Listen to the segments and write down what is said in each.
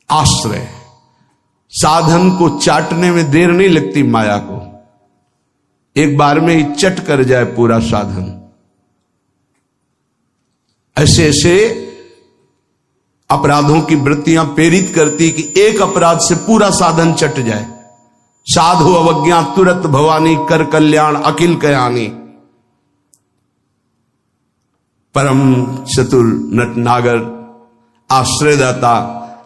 आश्रय। साधन को चाटने में देर नहीं लगती माया को, एक बार में ही चट कर जाए पूरा साधन। ऐसे ऐसे अपराधों की वृत्तियां प्रेरित करती कि एक अपराध से पूरा साधन चट जाए। साधु अवज्ञा तुरत भवानी, कर कल्याण अखिल कयानी। परम चतुर नटनागर आश्रयदाता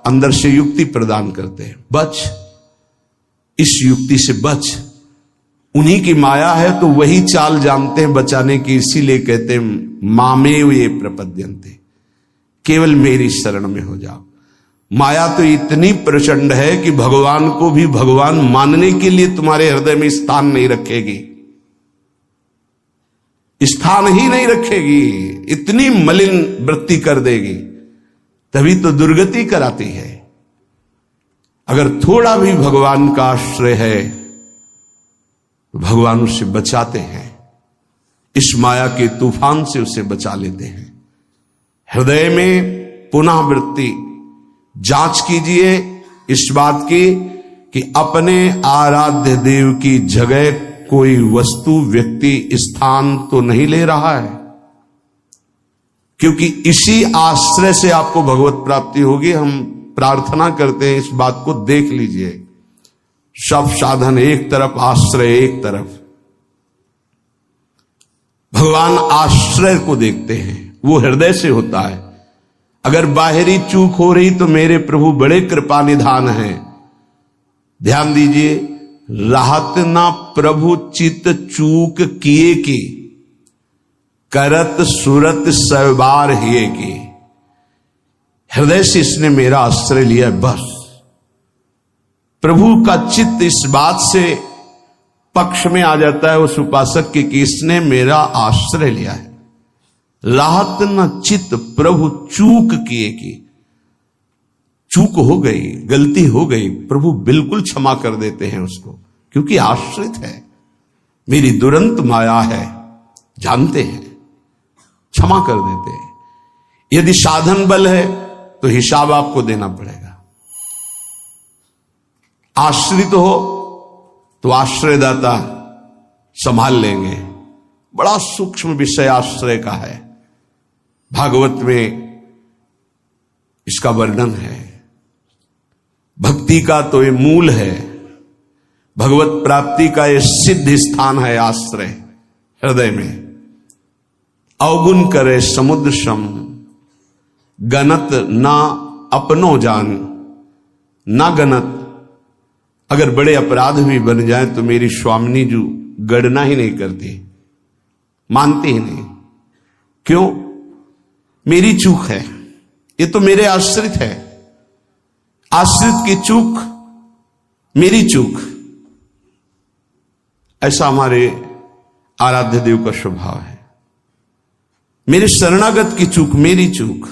अंदर से युक्ति प्रदान करते हैं, बच, इस युक्ति से बच। उन्हीं की माया है तो वही चाल जानते हैं बचाने की, इसीलिए कहते हैं मामेव ये प्रपद्यन्ते, केवल मेरी शरण में हो जाओ। माया तो इतनी प्रचंड है कि भगवान को भी भगवान मानने के लिए तुम्हारे हृदय में स्थान नहीं रखेगी, स्थान ही नहीं रखेगी, इतनी मलिन वृत्ति कर देगी, तभी तो दुर्गति कराती है। अगर थोड़ा भी भगवान का आश्रय है तो भगवान उसे बचाते हैं, इस माया के तूफान से उसे बचा लेते हैं। हृदय में पुनः वृत्ति जांच कीजिए इस बात की कि अपने आराध्य देव की जगह कोई वस्तु, व्यक्ति, स्थान तो नहीं ले रहा है, क्योंकि इसी आश्रय से आपको भगवत प्राप्ति होगी। हम प्रार्थना करते हैं इस बात को देख लीजिए, सब साधन एक तरफ, आश्रय एक तरफ। भगवान आश्रय को देखते हैं, वो हृदय से होता है। अगर बाहरी चूक हो रही तो मेरे प्रभु बड़े कृपा निधान हैं। ध्यान दीजिए, राहत ना प्रभु चित चूक किए की, करत सुरत सवार हिए की। हृदय से इसने मेरा आश्रय लिया, बस। प्रभु का चित्त इस बात से पक्ष में आ जाता है उस उपासक के कि इसने मेरा आश्रय लिया है। राहत न चित्त प्रभु चूक किए की, चूक हो गई, गलती हो गई, प्रभु बिल्कुल क्षमा कर देते हैं उसको, क्योंकि आश्रित है, मेरी दुरंत माया है, जानते हैं, क्षमा कर देते हैं। यदि साधन बल है तो हिसाब आपको देना पड़ेगा। आश्रित हो तो आश्रयदाता संभाल लेंगे। बड़ा सूक्ष्म विषय आश्रय का है, भागवत में इसका वर्णन है। भक्ति का तो ये मूल है, भगवत प्राप्ति का ये सिद्ध स्थान है आश्रय, हृदय में। अवगुण करे समुद्र सम, गणत ना अपनो जान, ना गणत। अगर बड़े अपराध भी बन जाए तो मेरी स्वामिनी जी गणना ही नहीं करती, मानती ही नहीं। क्यों? मेरी चूक है, ये तो मेरे आश्रित है, आश्रित की चूक मेरी चूक। ऐसा हमारे आराध्य देव का स्वभाव है। मेरे शरणागत की चूक मेरी चूक।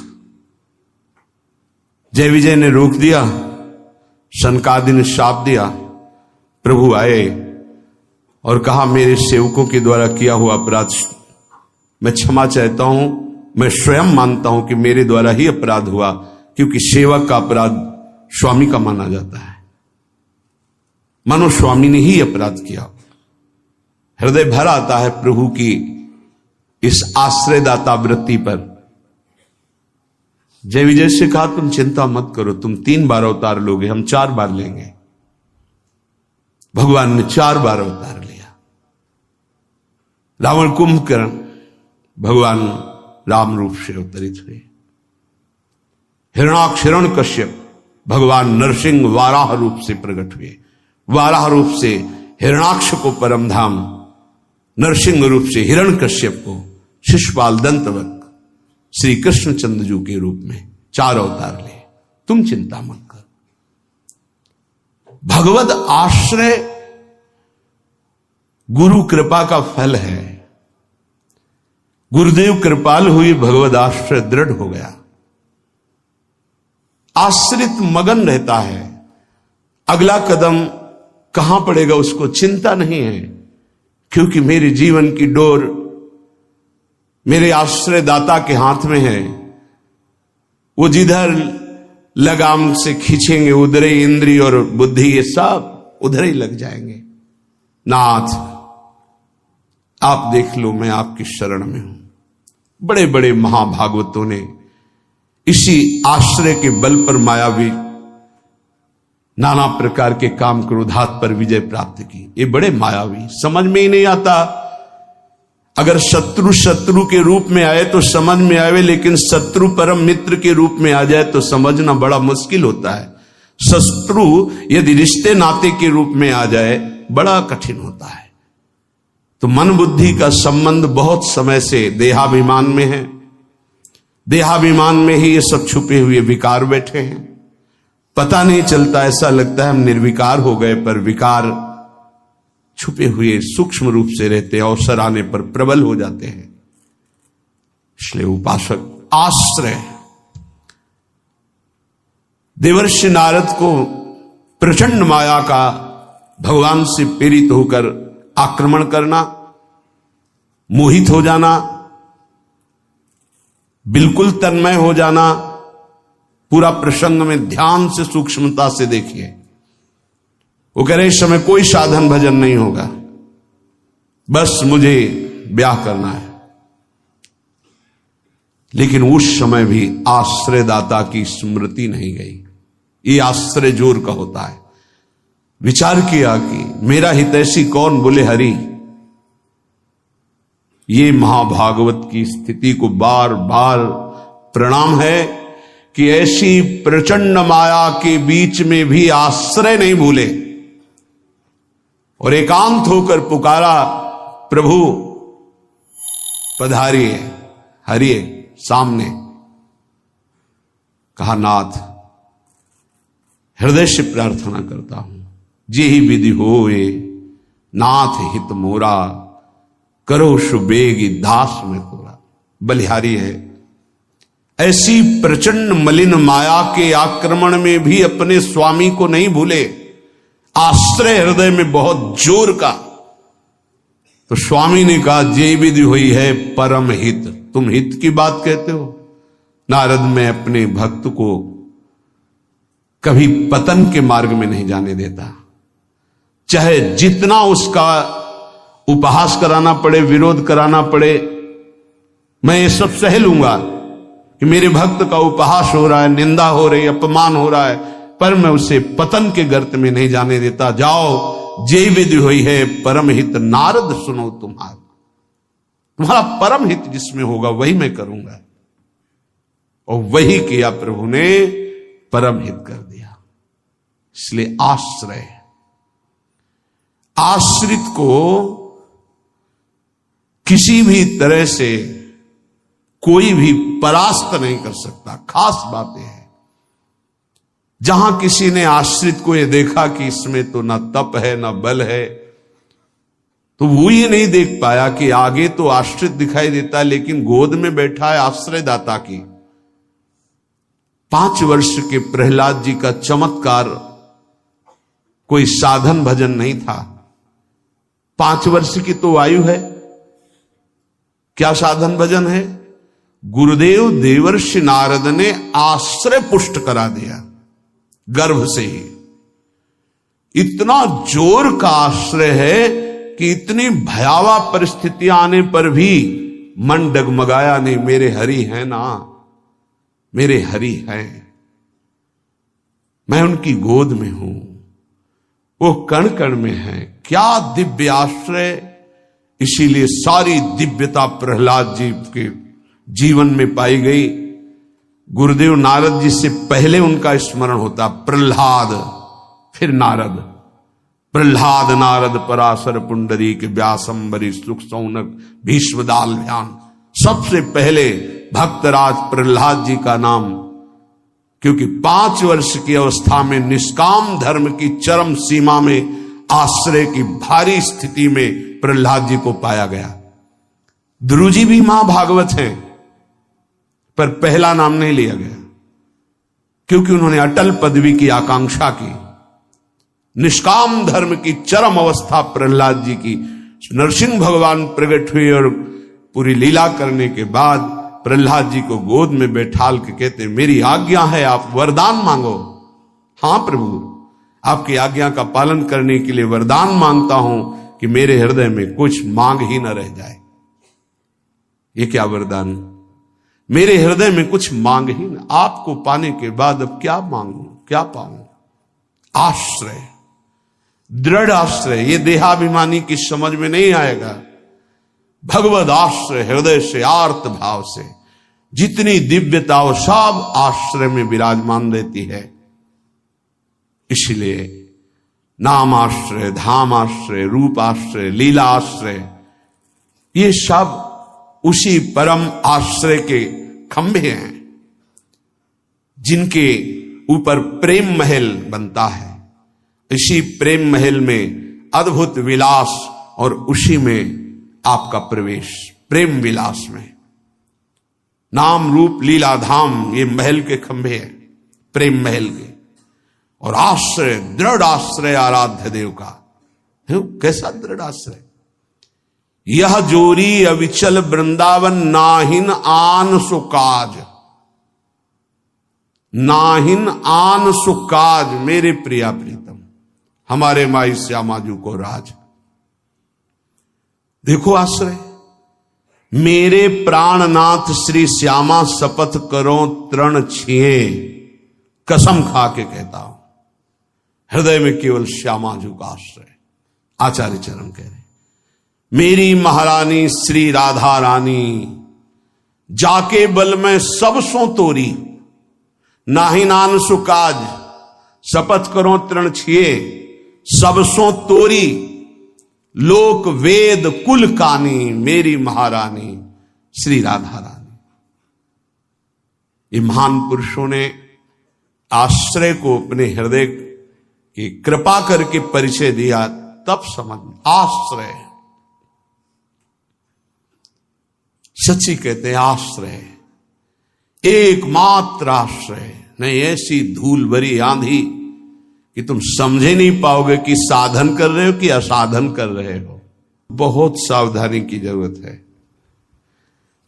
जय विजय ने रोक दिया, सनकादि ने शाप दिया। प्रभु आए और कहा मेरे सेवकों के द्वारा किया हुआ अपराध मैं क्षमा चाहता हूं। मैं स्वयं मानता हूं कि मेरे द्वारा ही अपराध हुआ, क्योंकि सेवक का अपराध स्वामी का माना जाता है। मानो स्वामी ने ही अपराध किया। हृदय भर आता है प्रभु की इस आश्रयदाता वृत्ति पर। जय विजय से कहा तुम चिंता मत करो, तुम 3 बार अवतार लोगे, हम 4 बार लेंगे। भगवान ने 4 बार अवतार लिया। रावण कुंभकर्ण भगवान राम रूप से अवतरित हुए। हिरणाक्ष हिरण्यकश्यप भगवान नरसिंह वाराह रूप से प्रकट हुए। वाराह रूप से हिरणाक्ष को परम धाम, नरसिंह रूप से हिरण्यकश्यप को शिशुपाल दंतवत श्री कृष्णचंद्र जी के रूप में 4 अवतार लिए। तुम चिंता मत कर। भगवद आश्रय गुरु कृपा का फल है। गुरुदेव कृपाल हुई, भगवद आश्रय दृढ़ हो गया। आश्रित मगन रहता है, अगला कदम कहां पड़ेगा उसको चिंता नहीं है, क्योंकि मेरे जीवन की डोर मेरे आश्रयदाता के हाथ में है। वो जिधर लगाम से खींचेंगे उधर ही इंद्रिय और बुद्धि ये सब उधर ही लग जाएंगे। नाथ आप देख लो, मैं आपकी शरण में हूं। बड़े बड़े महाभागवतों ने इसी आश्रय के बल पर मायावी नाना प्रकार के काम क्रोधात पर विजय प्राप्त की। ये बड़े मायावी, समझ में ही नहीं आता। अगर शत्रु शत्रु के रूप में आए तो समझ में आवे, लेकिन शत्रु परम मित्र के रूप में आ जाए तो समझना बड़ा मुश्किल होता है। शत्रु यदि रिश्ते नाते के रूप में आ जाए बड़ा कठिन होता है। तो मन बुद्धि का संबंध बहुत समय से देहाभिमान में है। देहाभिमान में ही ये सब छुपे हुए विकार बैठे हैं, पता नहीं चलता। ऐसा लगता है हम निर्विकार हो गए, पर विकार छुपे हुए सूक्ष्म रूप से रहते हैं, अवसर आने पर प्रबल हो जाते हैं। इसलिए उपासक आश्रय, देवर्षि नारद को प्रचंड माया का भगवान से प्रेरित होकर आक्रमण करना, मोहित हो जाना, बिल्कुल तन्मय हो जाना। पूरा प्रसंग में ध्यान से सूक्ष्मता से देखिए। वो कह रहे इस समय कोई साधन भजन नहीं होगा, बस मुझे ब्याह करना है। लेकिन उस समय भी आश्रयदाता की स्मृति नहीं गई। ये आश्रय जोर का होता है। विचार किया कि मेरा हितैषी कौन, बोले हरि। ये महाभागवत की स्थिति को बार बार प्रणाम है कि ऐसी प्रचंड माया के बीच में भी आश्रय नहीं भूले और एकांत होकर पुकारा, प्रभु पधारिए, हरिए सामने। कहा नाथ हृदय से प्रार्थना करता हूं, जे ही विधि होए नाथ हित मोरा, करो सुबेगी दास में तोरा। बलिहारी है, ऐसी प्रचंड मलिन माया के आक्रमण में भी अपने स्वामी को नहीं भूले। आश्रय हृदय में बहुत जोर का। तो स्वामी ने कहा जे विधि हुई है परम हित। तुम हित की बात कहते हो? नारद, मैं अपने भक्त को कभी पतन के मार्ग में नहीं जाने देता। चाहे जितना उसका उपहास कराना पड़े, विरोध कराना पड़े, मैं ये सब सह लूंगा कि मेरे भक्त का उपहास हो रहा है, निंदा हो रही है, अपमान हो रहा है, पर मैं उसे पतन के गर्त में नहीं जाने देता। जाओ, जे विधि हुई है परम हित नारद सुनो तुम्हारा परम हित जिसमें होगा वही मैं करूंगा। और वही किया प्रभु ने, परम हित कर दिया। इसलिए आश्रय, आश्रित को किसी भी तरह से कोई भी परास्त नहीं कर सकता। खास बातें हैं। जहां किसी ने आश्रित को यह देखा कि इसमें तो ना तप है ना बल है, तो वो ये नहीं देख पाया कि आगे तो आश्रित दिखाई देता है लेकिन गोद में बैठा है आश्रयदाता की। 5 वर्ष के प्रहलाद जी का चमत्कार कोई साधन भजन नहीं था। 5 वर्ष की तो आयु है, क्या साधन भजन है? गुरुदेव देवर्षि नारद ने आश्रय पुष्ट करा दिया गर्भ से ही। इतना जोर का आश्रय है कि इतनी भयावह परिस्थितियां आने पर भी मन डगमगाया नहीं। मेरे हरि हैं ना, मेरे हरि हैं, मैं उनकी गोद में हूं, वो कण कण में है। क्या दिव्य आश्रय! इसीलिए सारी दिव्यता प्रहलाद जी के जीवन में पाई गई। गुरुदेव नारद जी से पहले उनका स्मरण होता प्रहलाद, फिर नारद। प्रहलाद नारद पराशर पुंडरीक व्यासंबरी सुख सौनक भीष्मदाल ध्यान। सबसे पहले भक्तराज प्रहलाद जी का नाम, क्योंकि 5 वर्ष की अवस्था में निष्काम धर्म की चरम सीमा में आश्रय की भारी स्थिति में प्रहलाद जी को पाया गया। ध्रुव जी भी महाभागवत हैं, पर पहला नाम नहीं लिया गया क्योंकि उन्होंने अटल पदवी की आकांक्षा की। निष्काम धर्म की चरम अवस्था प्रहलाद जी की। नरसिंह भगवान प्रकट हुए और पूरी लीला करने के बाद प्रहलाद जी को गोद में बैठाल के कहते, मेरी आज्ञा है, आप वरदान मांगो। हां प्रभु, आपकी आज्ञा का पालन करने के लिए वरदान मांगता हूं कि मेरे हृदय में कुछ मांग ही न रह जाए। ये क्या वरदान? मेरे हृदय में कुछ मांग ही न, आपको पाने के बाद अब क्या मांगू, क्या पाऊं? आश्रय, दृढ़ आश्रय, ये देहाभिमानी की समझ में नहीं आएगा। भगवद आश्रय, हृदय से आर्त भाव से जितनी दिव्यता वो सब आश्रय में विराजमान रहती है। इसलिए नाम आश्रय, धाम आश्रय, रूप आश्रय, लीला आश्रय, ये सब उसी परम आश्रय के खंभे हैं जिनके ऊपर प्रेम महल बनता है। इसी प्रेम महल में अद्भुत विलास और उसी में आपका प्रवेश, प्रेम विलास में। नाम रूप लीला धाम ये महल के खंभे हैं, प्रेम महल के। और आश्रय, दृढ़ आश्रय आराध्य देव का। कैसा दृढ़ आश्रय? यह जोरी अविचल वृंदावन, नाहिन आन सुकाज, नाहिन आन सुकाज। मेरे प्रिया प्रीतम, हमारे माई श्यामाजू को राज। देखो आश्रय, मेरे प्राणनाथ श्री श्यामा शपथ करो तृण छिए, कसम खा के कहता हूं, हृदय में केवल श्यामाजू का आश्रय। आचार्य चरण कह रहे, मेरी महारानी श्री राधा रानी, जाके बल में सब सो तोरी, नाहि नान सुकाज, शपथ करो तृण छिए, सब सो तोरी, लोक वेद कुल कानी, मेरी महारानी श्री राधा रानी। ये महान पुरुषों ने आश्रय को अपने हृदय की कृपा करके परिचय दिया, तब समझ में। आश्रय सच्ची कहते हैं, आश्रय एकमात्र आश्रय। नहीं ऐसी धूल भरी आंधी कि तुम समझे नहीं पाओगे कि साधन कर रहे हो कि असाधन कर रहे हो। बहुत सावधानी की जरूरत है,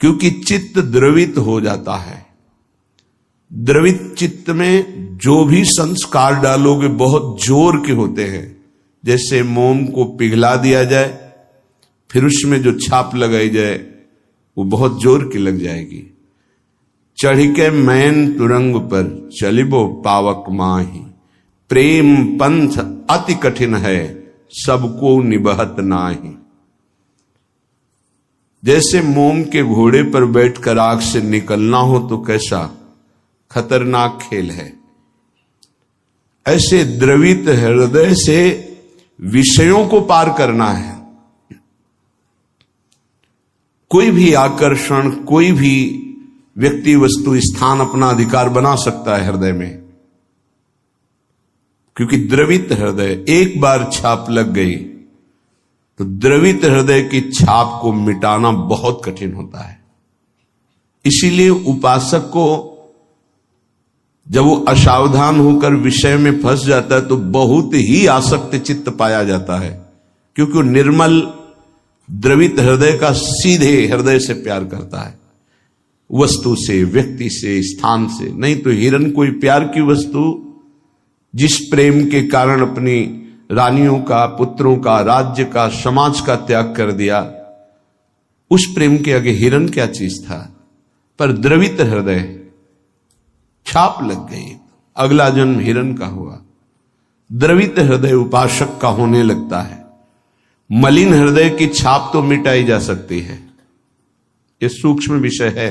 क्योंकि चित्त द्रवित हो जाता है। द्रवित चित्त में जो भी संस्कार डालोगे बहुत जोर के होते हैं। जैसे मोम को पिघला दिया जाए, फिर उसमें जो छाप लगाई जाए वो बहुत जोर की लग जाएगी। चढ़ के मैन तुरंग पर चलिबो पावक माही, प्रेम पंथ अति कठिन है, सबको निबहत नाही। जैसे मोम के घोड़े पर बैठकर आग से निकलना हो तो कैसा खतरनाक खेल है, ऐसे द्रवित हृदय से विषयों को पार करना है। कोई भी आकर्षण, कोई भी व्यक्ति वस्तु स्थान अपना अधिकार बना सकता है हृदय में, क्योंकि द्रवित हृदय, एक बार छाप लग गई तो द्रवित हृदय की छाप को मिटाना बहुत कठिन होता है। इसीलिए उपासक को जब वो असावधान होकर विषय में फंस जाता है तो बहुत ही आसक्त चित्त पाया जाता है, क्योंकि वो निर्मल द्रवित हृदय का सीधे हृदय से प्यार करता है, वस्तु से, व्यक्ति से, स्थान से। नहीं तो हिरन कोई प्यार की वस्तु जिस प्रेम के कारण अपनी रानियों का, पुत्रों का, राज्य का, समाज का त्याग कर दिया, उस प्रेम के आगे हिरन क्या चीज था। पर द्रवित हृदय, छाप लग गई, अगला जन्म हिरन का हुआ। द्रवित हृदय उपासक का होने लगता है। मलिन हृदय की छाप तो मिटाई जा सकती है, ये सूक्ष्म विषय है।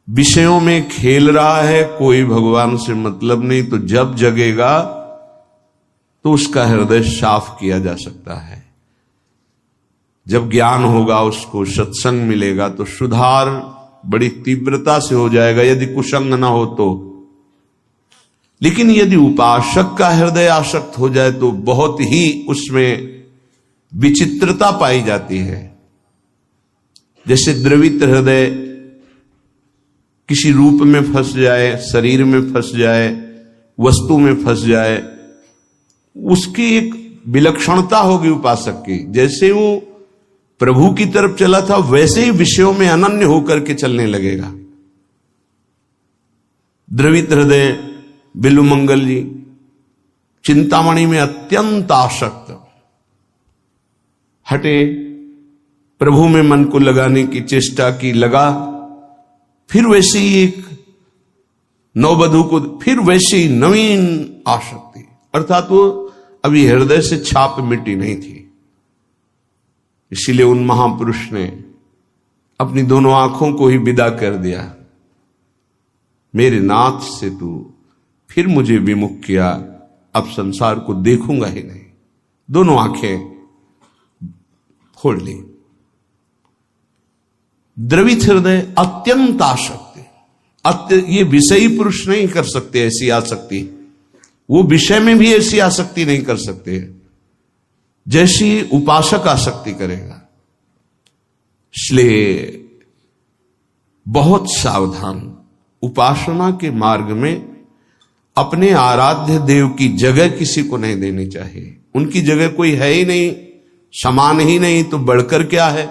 विषयों में खेल रहा है, कोई भगवान से मतलब नहीं, तो जब जगेगा तो उसका हृदय साफ किया जा सकता है। जब ज्ञान होगा, उसको सत्संग मिलेगा तो सुधार बड़ी तीव्रता से हो जाएगा, यदि कुसंग ना हो तो। लेकिन यदि उपासक का हृदय आसक्त हो जाए तो बहुत ही उसमें विचित्रता पाई जाती है। जैसे द्रवित हृदय किसी रूप में फंस जाए, शरीर में फंस जाए, वस्तु में फंस जाए, उसकी एक विलक्षणता होगी उपासक की। जैसे वो प्रभु की तरफ चला था, वैसे ही विषयों में अनन्य होकर के चलने लगेगा। द्रवित हृदय बिल्वमंगल जी चिंतामणि में अत्यंत आसक्त, हटे, प्रभु में मन को लगाने की चेष्टा की, लगा, फिर वैसे ही एक नववधू को, फिर वैसे ही नवीन आसक्ति, अर्थात वो अभी हृदय से छाप मिटी नहीं थी। इसीलिए उन महापुरुष ने अपनी दोनों आंखों को ही विदा कर दिया। मेरे नाथ से तू फिर मुझे विमुख किया, अब संसार को देखूंगा ही नहीं। दोनों आंखें फोड़ ली। द्रवित हृदय अत्यंत आसक्ति, ये विषयी पुरुष नहीं कर सकते ऐसी आसक्ति, वो विषय में भी ऐसी आसक्ति नहीं कर सकते जैसी उपासक आसक्ति करेगा। इसलिए बहुत सावधान, उपासना के मार्ग में अपने आराध्य देव की जगह किसी को नहीं देनी चाहिए। उनकी जगह कोई है ही नहीं, समान ही नहीं, तो बढ़कर क्या है।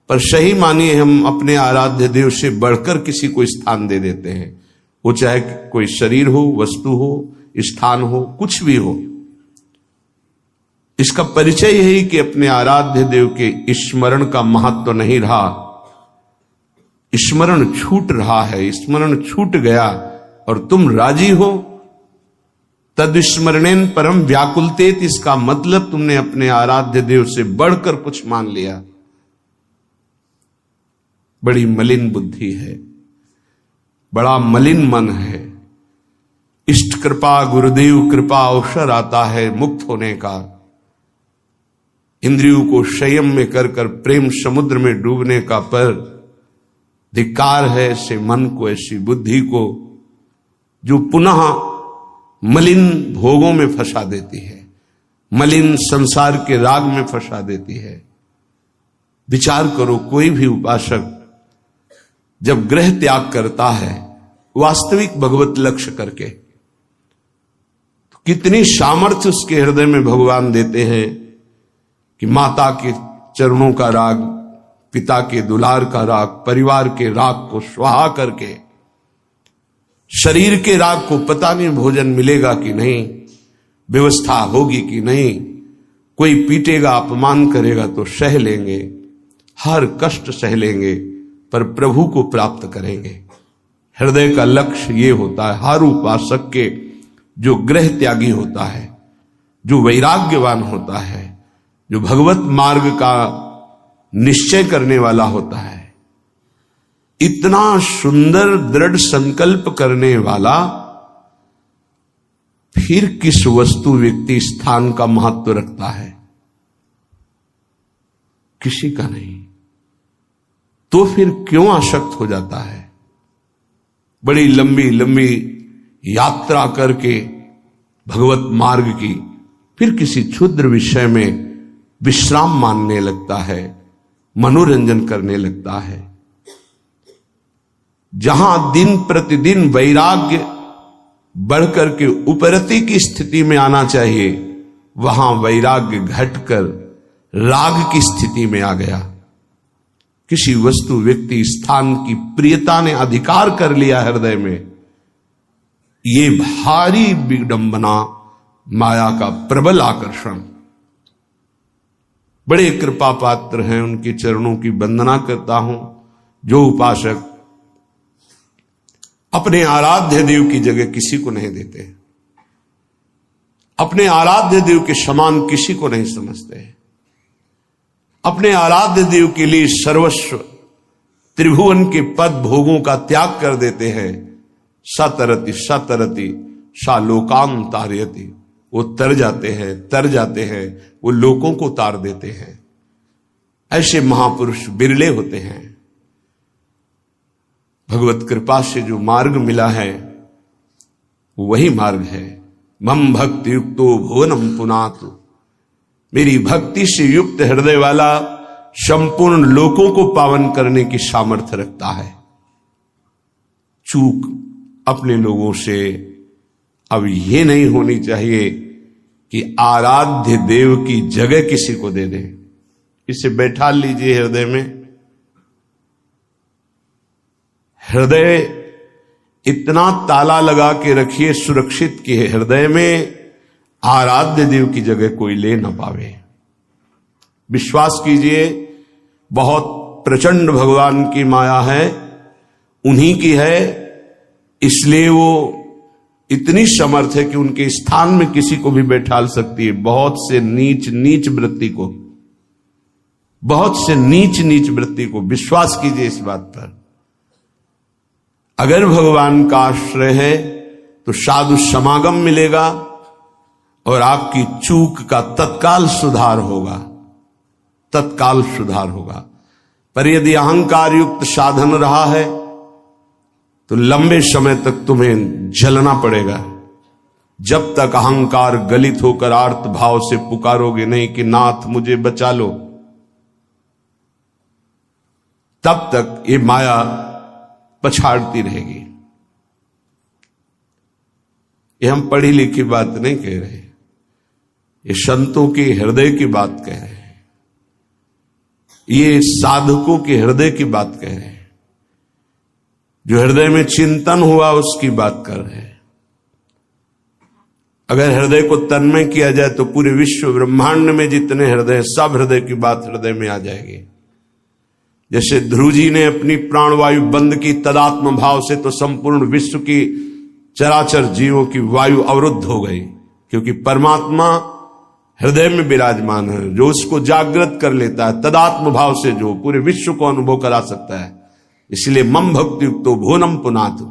पर सही मानिए हम अपने आराध्य देव से बढ़कर किसी को स्थान दे देते हैं, वो चाहे कोई शरीर हो, वस्तु हो, स्थान हो, कुछ भी हो। इसका परिचय यही कि अपने आराध्य देव के स्मरण का महत्व नहीं रहा, स्मरण छूट रहा है, स्मरण छूट गया और तुम राजी हो। तद स्मरणेन परम व्याकुलतेत, इसका मतलब तुमने अपने आराध्य देव से बढ़कर कुछ मान लिया। बड़ी मलिन बुद्धि है, बड़ा मलिन मन है। इष्ट कृपा गुरुदेव कृपा अवसर आता है मुक्त होने का। इंद्रियों को संयम में कर कर प्रेम समुद्र में डूबने का, पर धिक्कार है ऐसे मन को, ऐसी बुद्धि को जो पुनः मलिन भोगों में फंसा देती है, मलिन संसार के राग में फंसा देती है। विचार करो, कोई भी उपासक जब गृह त्याग करता है वास्तविक भगवत लक्ष्य करके, तो कितनी सामर्थ्य उसके हृदय में भगवान देते हैं कि माता के चरणों का राग, पिता के दुलार का राग, परिवार के राग को स्वाहा करके, शरीर के राग को पता नहीं भोजन मिलेगा कि नहीं, व्यवस्था होगी कि नहीं, कोई पीटेगा, अपमान करेगा तो सह लेंगे, हर कष्ट सह लेंगे, पर प्रभु को प्राप्त करेंगे। हृदय का लक्ष्य ये होता है हर उपासक के, जो गृह त्यागी होता है, जो वैराग्यवान होता है, जो भगवत मार्ग का निश्चय करने वाला होता है, इतना सुंदर दृढ़ संकल्प करने वाला, फिर किस वस्तु व्यक्ति स्थान का महत्व रखता है? किसी का नहीं। तो फिर क्यों आसक्त हो जाता है? बड़ी लंबी लंबी यात्रा करके भगवत मार्ग की, फिर किसी क्षुद्र विषय में विश्राम मानने लगता है, मनोरंजन करने लगता है। जहां दिन प्रतिदिन वैराग्य बढ़कर के उपरति की स्थिति में आना चाहिए, वहां वैराग्य घटकर राग की स्थिति में आ गया। किसी वस्तु व्यक्ति स्थान की प्रियता ने अधिकार कर लिया हृदय में, ये भारी विडंबना, माया का प्रबल आकर्षण। बड़े कृपा पात्र हैं, उनके चरणों की वंदना करता हूं जो उपासक अपने आराध्य देव की जगह किसी को नहीं देते, अपने आराध्य देव के समान किसी को नहीं समझते, अपने आराध्य देव के लिए सर्वस्व त्रिभुवन के पद भोगों का त्याग कर देते हैं। सतरति सतरति सा लोकान तारयति, वो तर जाते हैं, वो लोगों को तार देते हैं। ऐसे महापुरुष बिरले होते हैं। भगवत कृपा से जो मार्ग मिला है वही मार्ग है। मम भक्ति युक्तो भुवनम पुनातु, मेरी भक्ति से युक्त हृदय वाला संपूर्ण लोकों को पावन करने की सामर्थ्य रखता है। चूक अपने लोगों से अब ये नहीं होनी चाहिए कि आराध्य देव की जगह किसी को दे दे। इसे बैठा लीजिए हृदय में। हृदय इतना ताला लगा के रखिए सुरक्षित कि हृदय में आराध्य देव की जगह कोई ले ना पावे। विश्वास कीजिए, बहुत प्रचंड भगवान की माया है, उन्हीं की है, इसलिए वो इतनी समर्थ है कि उनके स्थान में किसी को भी बैठाल सकती है। बहुत से नीच नीच वृत्ति को, बहुत से नीच नीच वृत्ति को, विश्वास कीजिए इस बात पर। अगर भगवान का आश्रय है तो साधु समागम मिलेगा और आपकी चूक का तत्काल सुधार होगा, तत्काल सुधार होगा। पर यदि अहंकार युक्त साधन रहा है तो लंबे समय तक तुम्हें जलना पड़ेगा। जब तक अहंकार गलित होकर आर्त भाव से पुकारोगे नहीं कि नाथ मुझे बचा लो, तब तक ये माया पछाड़ती रहेगी। ये हम पढ़ी लिखी बात नहीं कह रहे, ये संतों के हृदय की बात कह रहे हैं, ये साधकों के हृदय की बात कह रहे हैं। जो हृदय में चिंतन हुआ उसकी बात कर रहे हैं। अगर हृदय को तन्मय किया जाए तो पूरे विश्व ब्रह्मांड में जितने हृदय, सब हृदय की बात हृदय में आ जाएगी। जैसे ध्रुव जी ने अपनी प्राणवायु बंद की तदात्म भाव से, तो संपूर्ण विश्व की चराचर जीवों की वायु अवरुद्ध हो गई, क्योंकि परमात्मा हृदय में विराजमान है। जो उसको जागृत कर लेता है तदात्म भाव से, जो पूरे विश्व को अनुभव करा सकता है। इसलिए मम भक्ति युक्तो भुवनम पुनातु।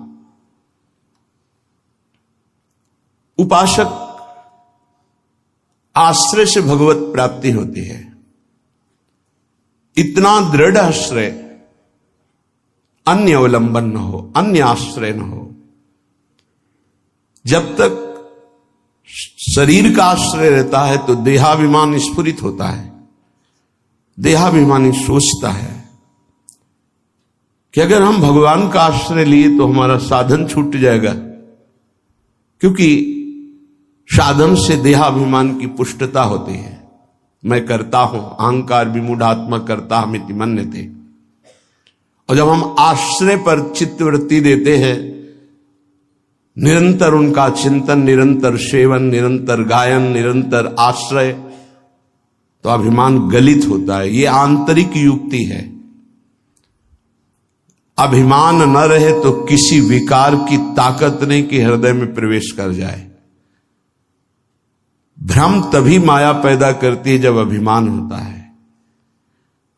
उपासक आश्रय से भगवत प्राप्ति होती है। इतना दृढ़ आश्रय, अन्य अवलंबन न हो, अन्य आश्रय न हो। जब तक शरीर का आश्रय रहता है तो देहाभिमान स्फुरित होता है, देहाभिमानी सोचता है कि अगर हम भगवान का आश्रय लिए तो हमारा साधन छूट जाएगा, क्योंकि साधन से देहाभिमान की पुष्टता होती है। मैं करता हूं, अहंकार विमूढ़ात्मा करता हमिति मन्यते। और जब हम आश्रय पर चित्तवृत्ति देते हैं, निरंतर उनका चिंतन, निरंतर सेवन, निरंतर गायन, निरंतर आश्रय, तो अभिमान गलित होता है। ये आंतरिक युक्ति है। अभिमान न रहे तो किसी विकार की ताकत नहीं कि हृदय में प्रवेश कर जाए। भ्रम तभी माया पैदा करती है जब अभिमान होता है।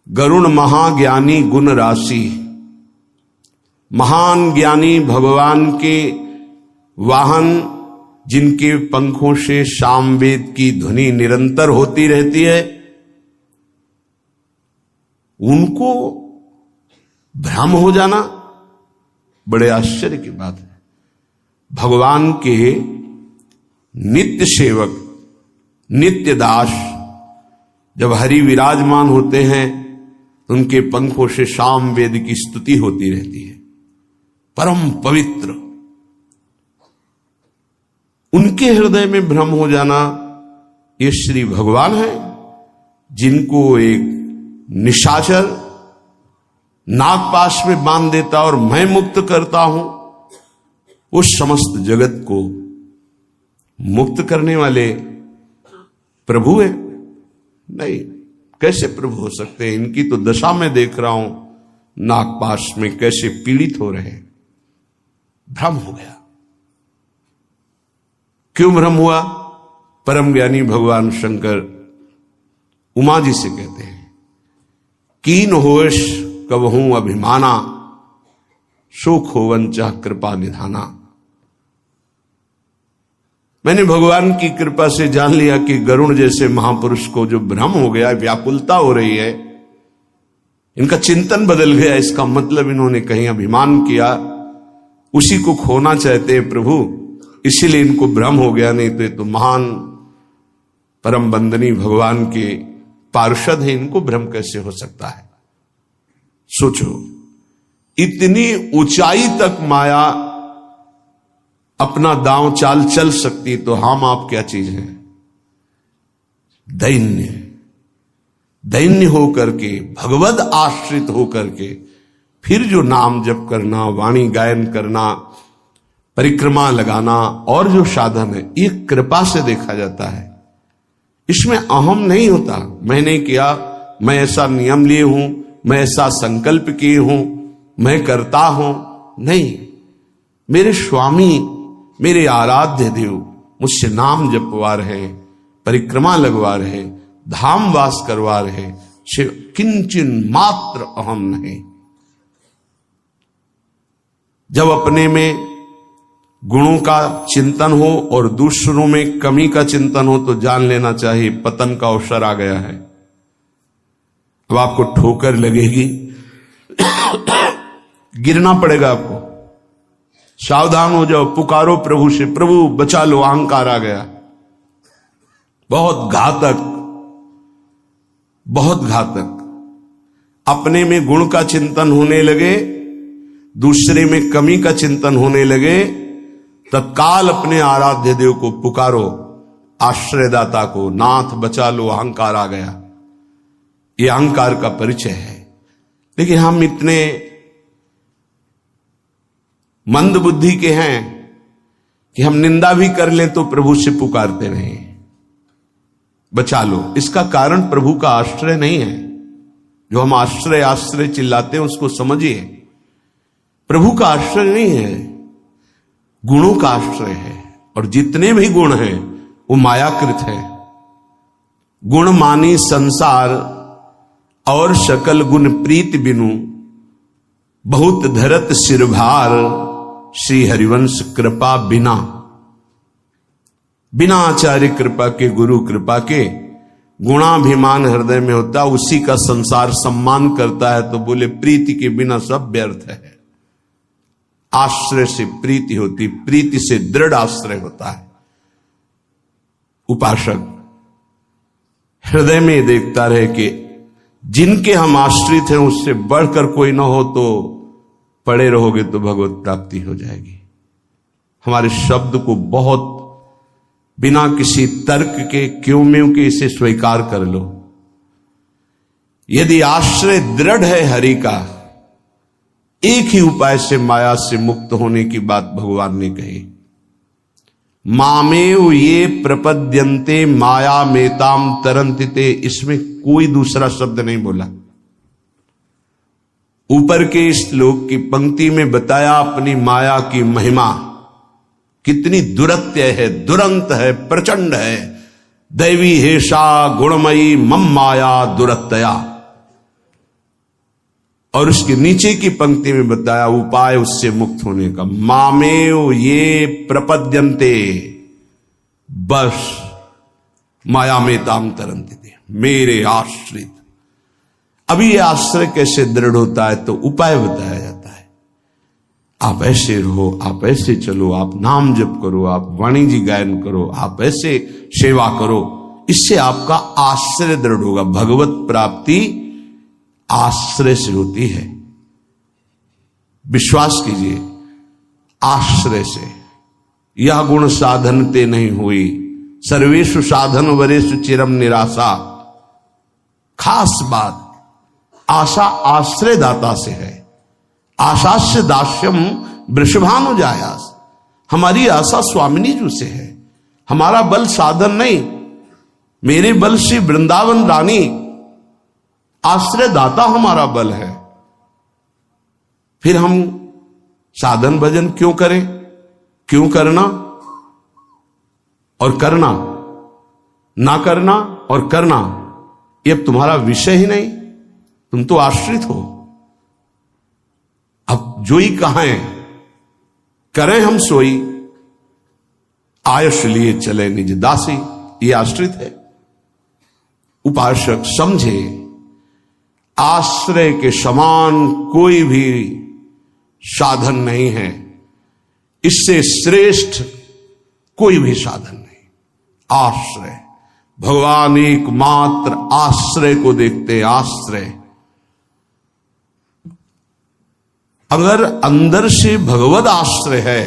गरुण महाज्ञानी गुण राशि, महान ज्ञानी भगवान के वाहन, जिनके पंखों से सामवेद की ध्वनि निरंतर होती रहती है, उनको भ्रम हो जाना बड़े आश्चर्य की बात है। भगवान के नित्य सेवक, नित्य दास जब हरि विराजमान होते हैं, उनके पंखों से सामवेद की स्तुति होती रहती है। परम पवित्र, उनके हृदय में भ्रम हो जाना, ये श्री भगवान है, जिनको एक निशाचर नागपाश में बांध देता और मैं मुक्त करता हूं, उस समस्त जगत को मुक्त करने वाले प्रभु है। नहीं, कैसे प्रभु हो सकते हैं? इनकी तो दशा में देख रहा हूं, नागपाश में कैसे पीड़ित हो रहे हैं। भ्रम हो गया। क्यों भ्रम हुआ? परम ज्ञानी भगवान शंकर उमा जी से कहते हैं, कीन होश कबहूं अभिमाना, सुख होवन चाह कृपा निधाना। मैंने भगवान की कृपा से जान लिया कि गरुण जैसे महापुरुष को जो भ्रम हो गया, व्याकुलता हो रही है, इनका चिंतन बदल गया। इसका मतलब इन्होंने कहीं अभिमान किया, उसी को खोना चाहते हैं प्रभु, इसीलिए इनको भ्रम हो गया। नहीं तो ये तो महान परम बंदनी भगवान के पार्षद है, इनको भ्रम कैसे हो सकता है? सोचो, इतनी ऊंचाई तक माया अपना दांव चाल चल सकती, तो हम आप क्या चीज हैं? दैन्य, दैन्य होकर के, भगवद आश्रित होकर के फिर जो नाम जप करना, वाणी गायन करना, परिक्रमा लगाना और जो साधन है, ये कृपा से देखा जाता है। इसमें अहम नहीं होता, मैंने किया, मैं ऐसा नियम लिए हूं, मैं ऐसा संकल्प किए हूं, मैं करता हूं। नहीं, मेरे स्वामी, मेरे आराध्य देव मुझसे नाम जपवा रहे, परिक्रमा लगवा रहे, धाम वास करवा रहे, किंचन मात्र अहम नहीं। जब अपने में गुणों का चिंतन हो और दूसरों में कमी का चिंतन हो तो जान लेना चाहिए पतन का अवसर आ गया है। अब आपको ठोकर लगेगी, गिरना पड़ेगा आपको। सावधान हो जाओ, पुकारो प्रभु से, प्रभु बचा लो, अहंकार आ गया। बहुत घातक, बहुत घातक। अपने में गुण का चिंतन होने लगे, दूसरे में कमी का चिंतन होने लगे, तत्काल अपने आराध्य देव को पुकारो, आश्रयदाता को, नाथ बचा लो, अहंकार आ गया। ये अहंकार का परिचय है। लेकिन हम इतने मंद बुद्धि के हैं कि हम निंदा भी कर लें तो प्रभु से पुकारते नहीं, बचा लो। इसका कारण प्रभु का आश्रय नहीं है। जो हम आश्रय आश्रय चिल्लाते हैं उसको समझिए, प्रभु का आश्रय नहीं है, गुणों का आश्रय है। और जितने भी गुण हैं वो मायाकृत है। गुण मानी संसार और सकल गुण प्रीत बिनु, बहुत धरत सिरभार, श्री हरिवंश कृपा बिना। बिना आचार्य कृपा के, गुरु कृपा के, गुणाभिमान हृदय में होता, उसी का संसार सम्मान करता है। तो बोले प्रीति के बिना सब व्यर्थ है। आश्रय से प्रीति होती, प्रीति से दृढ़ आश्रय होता है। उपासक हृदय में देखता रहे कि जिनके हम आश्रित हैं उससे बढ़कर कोई ना हो, तो पड़े रहोगे तो भगवत प्राप्ति हो जाएगी। हमारे शब्द को बहुत बिना किसी तर्क के, क्यों में के इसे स्वीकार कर लो। यदि आश्रय दृढ़ है हरि का, एक ही उपाय से माया से मुक्त होने की बात भगवान ने कही। मामेव ये प्रपद्यन्ते माया मेताम तरंतिते, इसमें कोई दूसरा शब्द नहीं बोला। ऊपर के श्लोक की पंक्ति में बताया अपनी माया की महिमा कितनी दुरत्य है, दुरंत है, प्रचंड है। दैवी हेषा गुणमयी मम माया दुरत्या। और उसके नीचे की पंक्ति में बताया उपाय उससे मुक्त होने का। मामेव ये प्रपद्यन्ते, बस माया में ताम तरंते, मेरे आश्रित। अभी ये आश्रय कैसे दृढ़ होता है तो उपाय बताया जाता है। आप ऐसे रहो, आप ऐसे चलो, आप नाम जप करो, आप वाणी जी गायन करो, आप ऐसे सेवा करो, इससे आपका आश्रय दृढ़ होगा। भगवत प्राप्ति आश्रय से होती है, विश्वास कीजिए, आश्रय से। यह गुण साधनते नहीं हुई, सर्वेषु साधन वरेषु चिरम निराशा। खास बात, आशा आश्रय दाता से है। आशा से दास्यम वृषभानुजायास। हमारी आशा स्वामिनी जी से है। हमारा बल साधन नहीं, मेरे बल से वृंदावन रानी आश्रय दाता हमारा बल है। फिर हम साधन भजन क्यों करें? क्यों करना और करना, ना करना और करना, ये अब तुम्हारा विषय ही नहीं। तुम तो आश्रित हो। अब जोई कहां है, करें हम सोई, आयुष लिए चले निज दासी, ये आश्रित है। उपासक समझे, आश्रय के समान कोई भी साधन नहीं है, इससे श्रेष्ठ कोई भी साधन नहीं। आश्रय, भगवान एकमात्र आश्रय को देखते। आश्रय, अगर अंदर से भगवद आश्रय है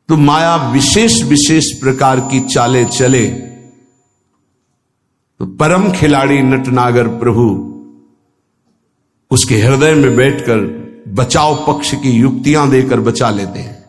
तो माया विशेष विशेष प्रकार की चालें चले, तो परम खिलाड़ी नटनागर प्रभु उसके हृदय में बैठकर बचाव पक्ष की युक्तियां देकर बचा लेते हैं।